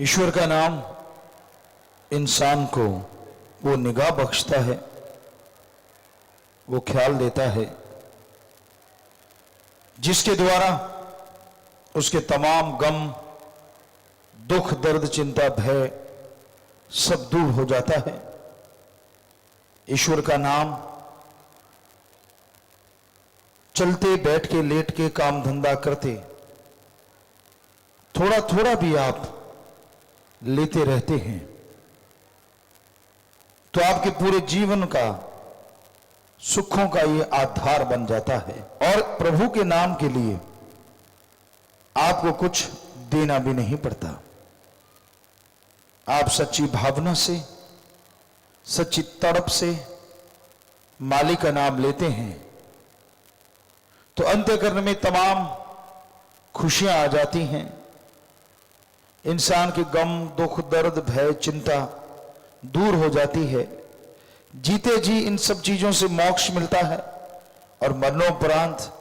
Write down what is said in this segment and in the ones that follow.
ईश्वर का नाम इंसान को वो निगाह बख्शता है, वो ख्याल देता है जिसके द्वारा उसके तमाम गम, दुख, दर्द, चिंता, भय सब दूर हो जाता है। ईश्वर का नाम चलते, बैठ के, लेट के, काम धंधा करते थोड़ा थोड़ा भी आप लेते रहते हैं तो आपके पूरे जीवन का सुखों का ये आधार बन जाता है। और प्रभु के नाम के लिए आपको कुछ देना भी नहीं पड़ता। आप सच्ची भावना से, सच्ची तड़प से मालिक का नाम लेते हैं तो अंतःकरण में तमाम खुशियां आ जाती हैं। इंसान के गम, दुख, दर्द, भय, चिंता दूर हो जाती है। जीते जी इन सब चीजों से मोक्ष मिलता है और मरणोपरांत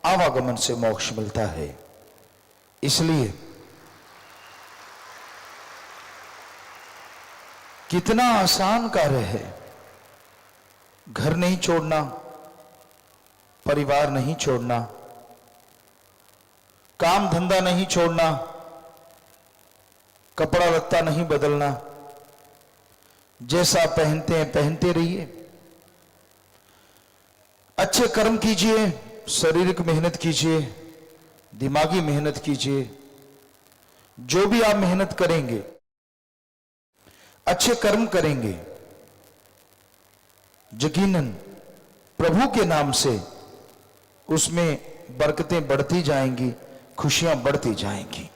आवागमन से मोक्ष मिलता है। इसलिए कितना आसान कार्य है घर नहीं छोड़ना, परिवार नहीं छोड़ना, काम धंधा नहीं छोड़ना, कपड़ा लत्ता नहीं बदलना, जैसा पहनते हैं पहनते रहिए, अच्छे कर्म कीजिए, शारीरिक मेहनत कीजिए, दिमागी मेहनत कीजिए। जो भी आप मेहनत करेंगे, अच्छे कर्म करेंगे, यकीनन प्रभु के नाम से उसमें बरकतें बढ़ती जाएंगी, खुशियां बढ़ती जाएंगी।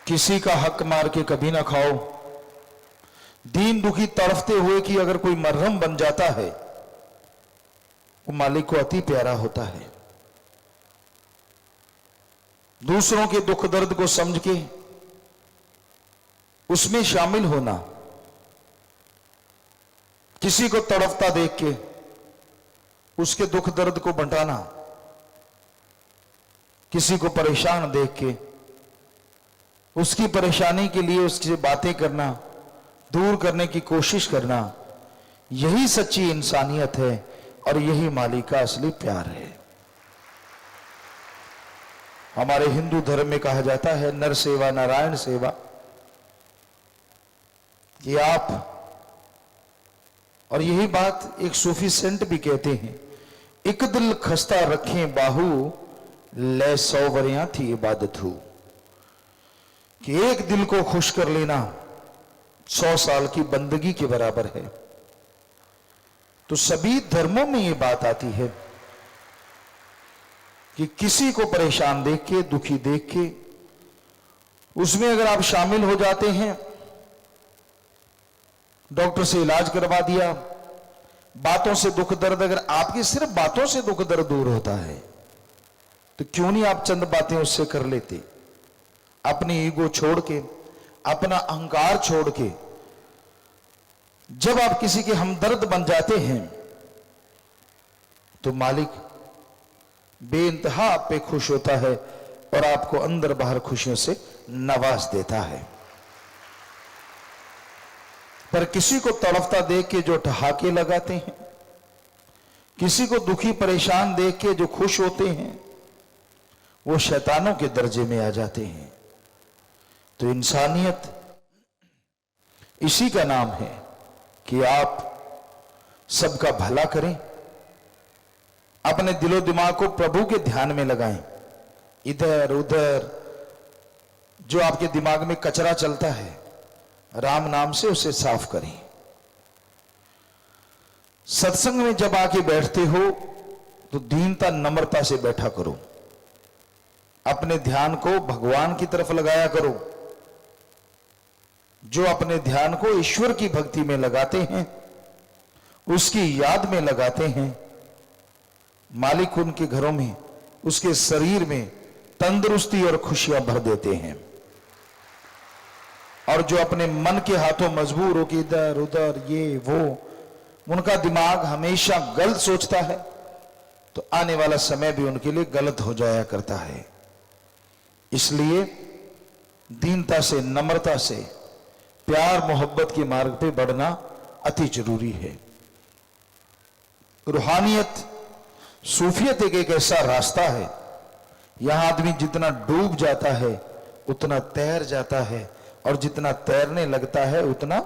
किसी का हक मार के कभी ना खाओ। दीन दुखी तड़फते हुए कि अगर कोई मरहम बन जाता है वो मालिक को अति प्यारा होता है। दूसरों के दुख दर्द को समझ के उसमें शामिल होना, किसी को तड़फता देख के उसके दुख दर्द को बंटाना, किसी को परेशान देख के उसकी परेशानी के लिए उससे बातें करना, दूर करने की कोशिश करना, यही सच्ची इंसानियत है और यही मालिक का असली प्यार है। हमारे हिंदू धर्म में कहा जाता है नर सेवा नारायण सेवा, कि आप, और यही बात एक सूफी सेंट भी कहते हैं, एक दिल खस्ता रखें बाहू ले 100 वरियां थी इबादत हो, कि एक दिल को खुश कर लेना 100 साल की बंदगी के बराबर है। तो सभी धर्मों में ये बात आती है कि किसी को परेशान देख के, दुखी देख के उसमें अगर आप शामिल हो जाते हैं, डॉक्टर से इलाज करवा दिया, बातों से दुख दर्द, अगर आपकी सिर्फ बातों से दुख दर्द दूर होता है तो क्यों नहीं आप चंद बातें उससे कर लेते। अपनी ईगो छोड़ के, अपना अहंकार छोड़ के जब आप किसी के हमदर्द बन जाते हैं तो मालिक बेइंतहा आप पे खुश होता है और आपको अंदर बाहर खुशियों से नवाज देता है। पर किसी को तड़फता देख के जो ठहाके लगाते हैं, किसी को दुखी परेशान देख के जो खुश होते हैं, वो शैतानों के दर्जे में आ जाते हैं। तो इंसानियत इसी का नाम है कि आप सबका भला करें, अपने दिलो दिमाग को प्रभु के ध्यान में लगाएं। इधर उधर जो आपके दिमाग में कचरा चलता है, राम नाम से उसे साफ करें। सत्संग में जब आके बैठते हो तो दीनता, नम्रता से बैठा करो। अपने ध्यान को भगवान की तरफ लगाया करो। जो अपने ध्यान को ईश्वर की भक्ति में लगाते हैं, उसकी याद में लगाते हैं, मालिक उनके घरों में, उसके शरीर में तंदुरुस्ती और खुशियां भर देते हैं। और जो अपने मन के हाथों मजबूर हो कि इधर उधर ये वो, उनका दिमाग हमेशा गलत सोचता है तो आने वाला समय भी उनके लिए गलत हो जाया करता है। इसलिए दीनता से, नम्रता से, प्यार मोहब्बत के मार्ग पे बढ़ना अति जरूरी है। रूहानियत, सूफियत एक ऐसा रास्ता है, यहां आदमी जितना डूब जाता है उतना तैर जाता है, और जितना तैरने लगता है उतना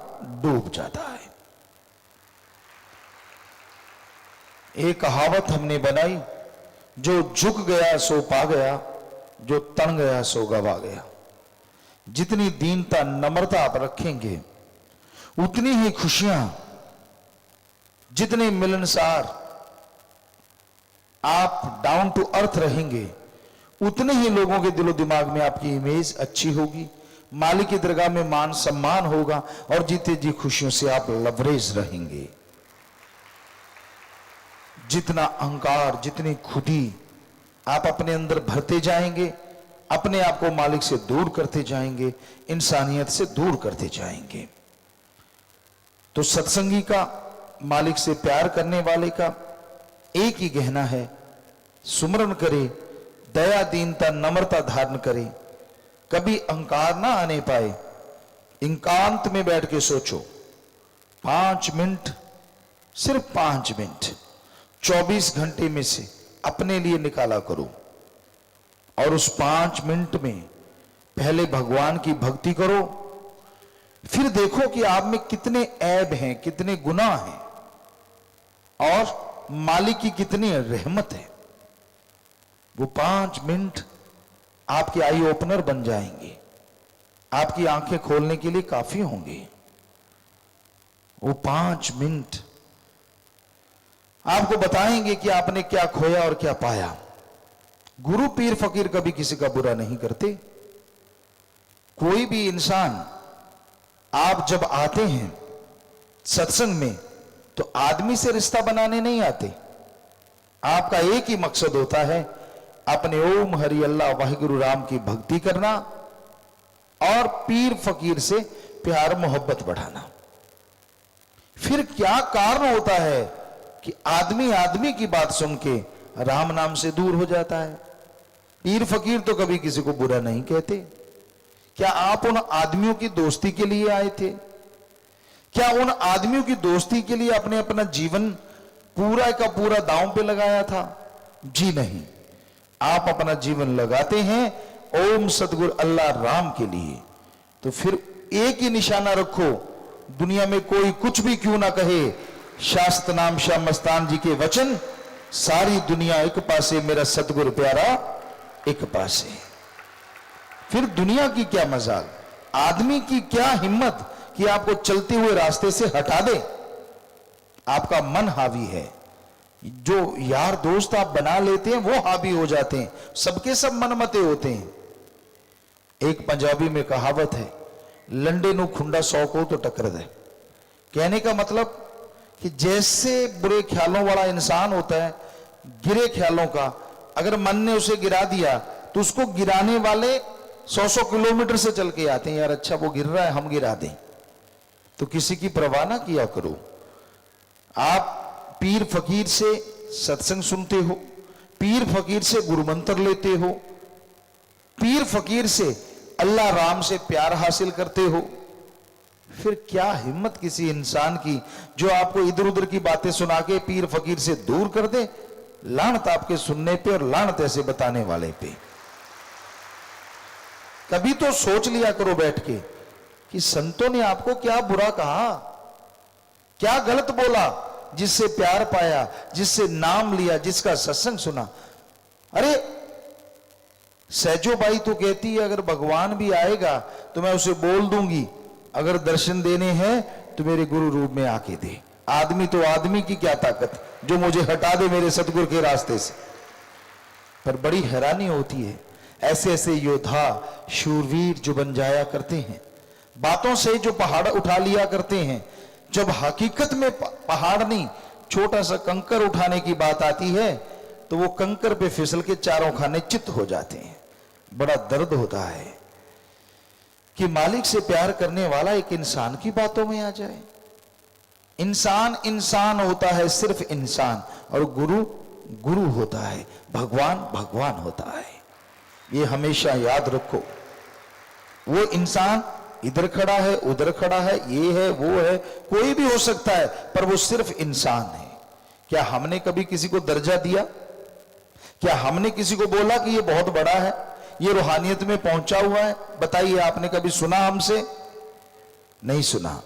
डूब जाता है। एक कहावत हमने बनाई, जो झुक गया सो पा गया, जो तन गया सो गवा गया। जितनी दीनता, नम्रता आप रखेंगे उतनी ही खुशियां, जितने मिलनसार आप डाउन टू अर्थ रहेंगे उतने ही लोगों के दिलो दिमाग में आपकी इमेज अच्छी होगी, मालिक की दरगाह में मान सम्मान होगा, और जीते जी खुशियों से आप लवरेज रहेंगे। जितना अहंकार, जितनी खुदी आप अपने अंदर भरते जाएंगे, अपने आप को मालिक से दूर करते जाएंगे, इंसानियत से दूर करते जाएंगे। तो सत्संगी का, मालिक से प्यार करने वाले का एक ही गहना है, सुमरन करे, दया, दीनता, नम्रता धारण करे, कभी अहंकार ना आने पाए। एकांत में बैठ के सोचो, 5 मिनट, सिर्फ 5 मिनट 24 घंटे में से अपने लिए निकाला करो, और उस 5 मिनट में पहले भगवान की भक्ति करो, फिर देखो कि आप में कितने ऐब हैं, कितने गुनाह हैं, और मालिक की कितनी रहमत है। वो 5 मिनट आपके आई ओपनर बन जाएंगे, आपकी आंखें खोलने के लिए काफी होंगे। वो 5 मिनट आपको बताएंगे कि आपने क्या खोया और क्या पाया। गुरु, पीर, फकीर कभी किसी का बुरा नहीं करते। कोई भी इंसान, आप जब आते हैं सत्संग में तो आदमी से रिश्ता बनाने नहीं आते। आपका एक ही मकसद होता है, अपने ओम हरि अल्लाह वाहिगुरु राम की भक्ति करना और पीर फकीर से प्यार मोहब्बत बढ़ाना। फिर क्या कारण होता है कि आदमी आदमी की बात सुन के राम नाम से दूर हो जाता है। पीर फकीर तो कभी किसी को बुरा नहीं कहते। क्या आप उन आदमियों की दोस्ती के लिए आए थे? क्या उन आदमियों की दोस्ती के लिए आपने अपना जीवन पूरा का पूरा दांव पे लगाया था? जी नहीं। आप अपना जीवन लगाते हैं ओम सतगुरु अल्लाह राम के लिए। तो फिर एक ही निशाना रखो, दुनिया में कोई कुछ भी क्यों ना कहे, शास्त्र नाम शाह मस्तान जी के वचन, सारी दुनिया एक पासे, मेरा सतगुरु प्यारा एक पासे। फिर दुनिया की क्या मजाक, आदमी की क्या हिम्मत कि आपको चलते हुए रास्ते से हटा दे। आपका मन हावी है, जो यार दोस्त आप बना लेते हैं वो हावी हो जाते हैं, सबके सब मनमते होते हैं। एक पंजाबी में कहावत है, लंडे नु खुंडा 100 को तो टक्कर दे। कहने का मतलब कि जैसे बुरे ख्यालों वाला इंसान होता है, गिरे ख्यालों का, अगर मन ने उसे गिरा दिया तो उसको गिराने वाले 100 किलोमीटर से चल के आते हैं, यार अच्छा वो गिर रहा है हम गिरा दें। तो किसी की परवाह ना किया करो। आप पीर फकीर से सत्संग सुनते हो, पीर फकीर से गुरु मंत्र लेते हो, पीर फकीर से अल्लाह राम से प्यार हासिल करते हो, फिर क्या हिम्मत किसी इंसान की जो आपको इधर उधर की बातें सुना के पीर फकीर से दूर कर दे। लानत आपके सुनने पे और लानत ऐसे बताने वाले पे। कभी तो सोच लिया करो बैठ के कि संतों ने आपको क्या बुरा कहा, क्या गलत बोला, जिससे प्यार पाया, जिससे नाम लिया, जिसका सत्संग सुना। अरे सहजो बाई तो कहती है, अगर भगवान भी आएगा तो मैं उसे बोल दूंगी, अगर दर्शन देने हैं तो मेरे गुरु रूप में आके दे। आदमी तो आदमी की क्या ताकत जो मुझे हटा दे मेरे सतगुरु के रास्ते से। पर बड़ी हैरानी होती है, ऐसे ऐसे योद्धा शूरवीर जो बन जाया करते हैं, बातों से जो पहाड़ उठा लिया करते हैं, जब हकीकत में पहाड़ नहीं छोटा सा कंकर उठाने की बात आती है तो वो कंकर पे फिसल के चारों खाने चित्त हो जाते हैं। बड़ा दर्द होता है कि मालिक से प्यार करने वाला एक इंसान की बातों में आ जाए। इंसान इंसान होता है, सिर्फ इंसान, और गुरु गुरु होता है, भगवान भगवान होता है। ये हमेशा याद रखो। वो इंसान इधर खड़ा है, उधर खड़ा है, ये है, वो है, कोई भी हो सकता है, पर वो सिर्फ इंसान है। क्या हमने कभी किसी को दर्जा दिया? क्या हमने किसी को बोला कि ये बहुत बड़ा है, ये रूहानियत में पहुंचा हुआ है? बताइए, आपने कभी सुना हमसे? नहीं सुना।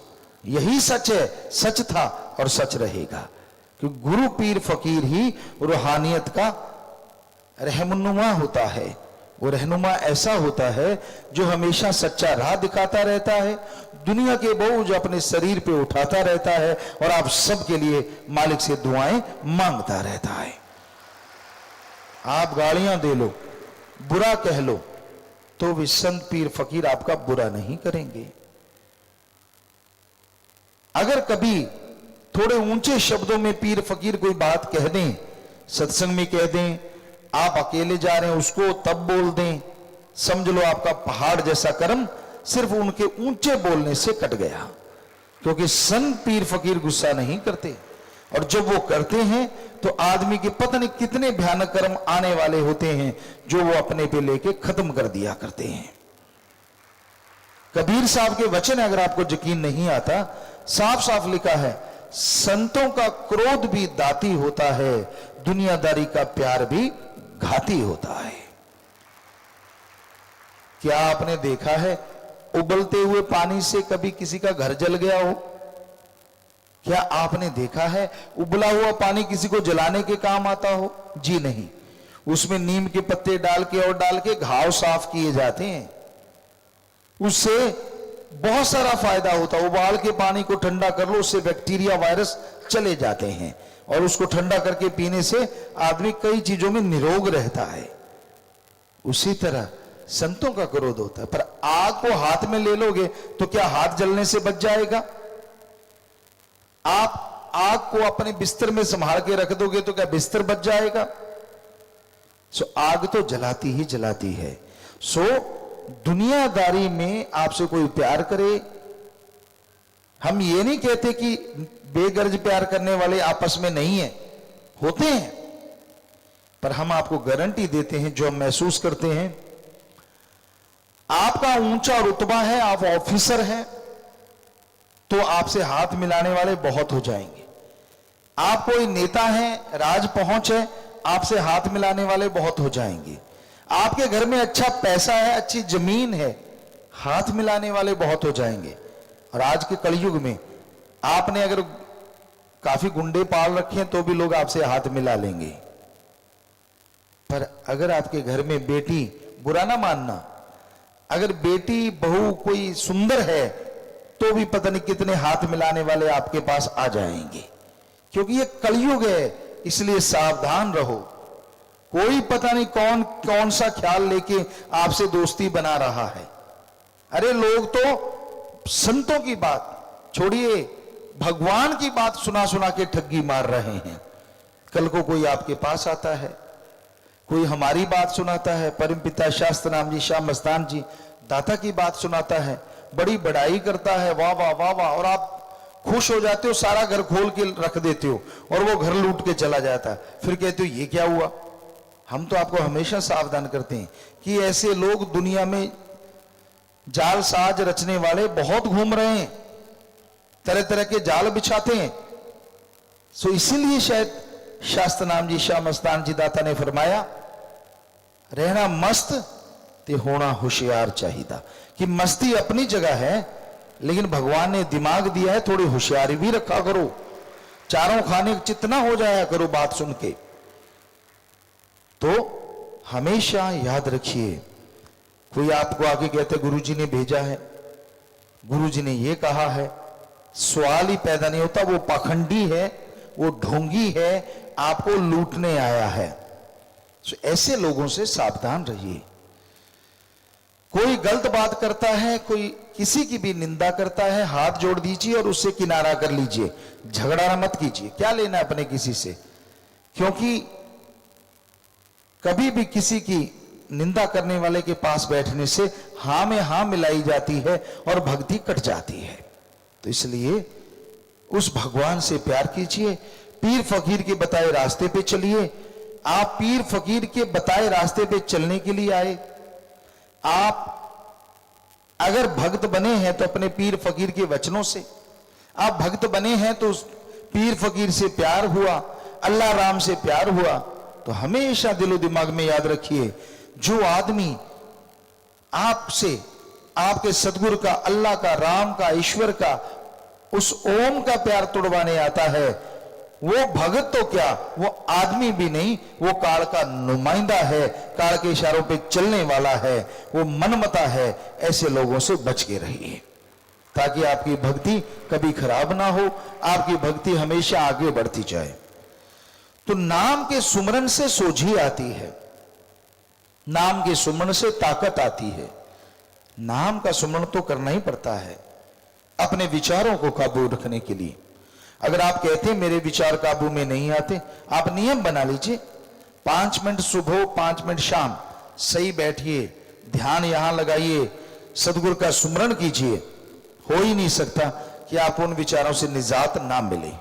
यही सच है, सच था और सच रहेगा कि गुरु पीर फकीर ही रूहानियत का रहनुमा होता है। वो रहनुमा ऐसा होता है जो हमेशा सच्चा राह दिखाता रहता है, दुनिया के बोझ अपने शरीर पे उठाता रहता है और आप सबके लिए मालिक से दुआएं मांगता रहता है। आप गालियां दे लो, बुरा कह लो, तो भी संत पीर फकीर आपका बुरा नहीं करेंगे। अगर कभी थोड़े ऊंचे शब्दों में पीर फकीर कोई बात कह दें, सत्संग में कह दें, आप अकेले जा रहे हैं उसको तब बोल दें, समझ लो आपका पहाड़ जैसा कर्म सिर्फ उनके ऊंचे बोलने से कट गया। क्योंकि संत पीर फकीर गुस्सा नहीं करते, और जब वो करते हैं तो आदमी के पता नहीं कितने भयानक कर्म आने वाले होते हैं जो वो अपने पे लेके खत्म कर दिया करते हैं। कबीर साहब के वचन अगर आपको यकीन नहीं आता, साफ साफ लिखा है, संतों का क्रोध भी दाती होता है, दुनियादारी का प्यार भी घाती होता है। क्या आपने देखा है उबलते हुए पानी से कभी किसी का घर जल गया हो? क्या आपने देखा है उबला हुआ पानी किसी को जलाने के काम आता हो? जी नहीं। उसमें नीम के पत्ते डाल के घाव साफ किए जाते हैं, उससे बहुत सारा फायदा होता है। उबाल के पानी को ठंडा कर लो, उससे बैक्टीरिया वायरस चले जाते हैं, और उसको ठंडा करके पीने से आदमी कई चीजों में निरोग रहता है। उसी तरह संतों का क्रोध होता है। पर आग को हाथ में ले लोगे तो क्या हाथ जलने से बच जाएगा? आप आग को अपने बिस्तर में संभाल के रख दोगे तो क्या बिस्तर बच जाएगा? सो आग तो जलाती ही जलाती है। सो दुनियादारी में आपसे कोई प्यार करे, हम ये नहीं कहते कि बेगर्ज प्यार करने वाले आपस में नहीं है, होते हैं, पर हम आपको गारंटी देते हैं, जो हम महसूस करते हैं, आपका ऊंचा रुतबा है, आप ऑफिसर हैं, तो आपसे हाथ मिलाने वाले बहुत हो जाएंगे। आप कोई नेता हैं, राज पहुंच है, आपसे हाथ मिलाने वाले बहुत हो जाएंगे। आपके घर में अच्छा पैसा है, अच्छी जमीन है, हाथ मिलाने वाले बहुत हो जाएंगे। और आज के कलयुग में आपने अगर काफी गुंडे पाल रखे हैं तो भी लोग आपसे हाथ मिला लेंगे। पर अगर आपके घर में बेटी, बुरा ना मानना, अगर बेटी बहू कोई सुंदर है तो भी पता नहीं कितने हाथ मिलाने वाले आपके पास आ जाएंगे। क्योंकि ये कलयुग है, इसलिए सावधान रहो। कोई पता नहीं कौन कौन सा ख्याल लेके आपसे दोस्ती बना रहा है। अरे लोग तो संतों की बात छोड़िए, भगवान की बात सुना सुना के ठगी मार रहे हैं। कल को कोई आपके पास आता है, कोई हमारी बात सुनाता है, परमपिता शास्त्र नाम जी, शाह मस्तान जी दाता की बात सुनाता है, बड़ी बड़ाई करता है, वाह वाह वाह वाह, और आप खुश हो जाते हो, सारा घर खोल के रख देते हो, और वो घर लूट के चला जाता है। फिर कहते हो ये क्या हुआ? हम तो आपको हमेशा सावधान करते हैं कि ऐसे लोग दुनिया में जाल साज रचने वाले बहुत घूम रहे हैं, तरह तरह के जाल बिछाते हैं। सो इसीलिए शायद शास्त्र नाम जी, शाह मस्तान जी दाता ने फरमाया, रहना मस्त ते होना होशियार चाहिए। कि मस्ती अपनी जगह है, लेकिन भगवान ने दिमाग दिया है, थोड़ी होशियारी भी रखा करो, चारों खाने चितना हो जाया करो बात सुन के। तो हमेशा याद रखिए, कोई आपको आगे कहते गुरुजी ने भेजा है, गुरुजी ने ये कहा है, सवाल ही पैदा नहीं होता। वो पाखंडी है, वो ढोंगी है, आपको लूटने आया है। तो ऐसे लोगों से सावधान रहिए। कोई गलत बात करता है, कोई किसी की भी निंदा करता है, हाथ जोड़ दीजिए और उससे किनारा कर लीजिए, झगड़ा मत कीजिए। क्या लेना अपने किसी से? क्योंकि कभी भी किसी की निंदा करने वाले के पास बैठने से हां में हां मिलाई जाती है और भक्ति कट जाती है। तो इसलिए उस भगवान से प्यार कीजिए, पीर फकीर के बताए रास्ते पे चलिए। आप पीर फकीर के बताए रास्ते पे चलने के लिए आए, आप अगर भक्त बने हैं तो अपने पीर फकीर के वचनों से, आप भक्त बने हैं तो उस पीर फकीर से प्यार हुआ, अल्लाह राम से प्यार हुआ। तो हमेशा दिलो दिमाग में याद रखिए, जो आदमी आपसे, आपके सतगुरु का, अल्लाह का, राम का, ईश्वर का, उस ओम का प्यार तोड़वाने आता है, वो भगत तो क्या, वो आदमी भी नहीं, वो काल का नुमाइंदा है, काल के इशारों पे चलने वाला है, वो मनमता है। ऐसे लोगों से बच के रहिए ताकि आपकी भक्ति कभी खराब ना हो, आपकी भक्ति हमेशा आगे बढ़ती जाए। तो नाम के सुमरन से सोझी आती है, नाम के सुमरन से ताकत आती है। नाम का सुमरन तो करना ही पड़ता है अपने विचारों को काबू रखने के लिए। अगर आप कहते हैं मेरे विचार काबू में नहीं आते, आप नियम बना लीजिए, 5 मिनट सुबह 5 मिनट शाम सही बैठिए, ध्यान यहां लगाइए, सदगुरु का सुमरण कीजिए। हो ही नहीं सकता कि आप उन विचारों से निजात ना मिले।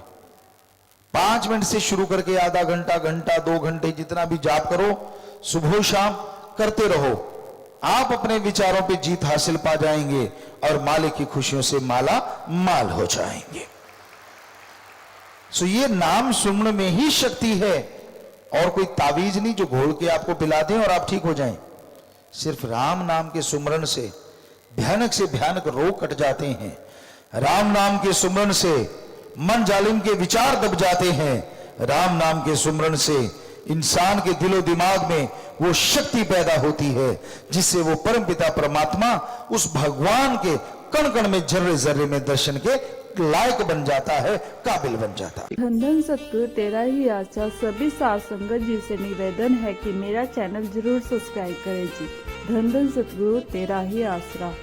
5 मिनट से शुरू करके आधा घंटा, घंटा, 2 घंटे, जितना भी जाप करो, सुबह शाम करते रहो, आप अपने विचारों पे जीत हासिल पा जाएंगे और मालिक की खुशियों से माला माल हो जाएंगे। सो ये नाम सुमरण में ही शक्ति है, और कोई तावीज नहीं जो घोल के आपको पिला दें और आप ठीक हो जाएं। सिर्फ राम नाम के सुमरण से भयानक से भयानक रोग कट जाते हैं। राम नाम के सुमरण से मन जालिम के विचार दब जाते हैं। राम नाम के सुमरण से इंसान के दिलो दिमाग में वो शक्ति पैदा होती है जिससे वो परमपिता परमात्मा उस भगवान के कण कण में, जर्रे जर्रे में दर्शन के लायक बन जाता है, काबिल बन जाता है। धन धन सतगुरु तेरा ही आसरा। सभी साध संगत जी से निवेदन है कि मेरा चैनल जरूर सब्सक्राइब करें जी। धन धन सतगुरु तेरा ही आसरा।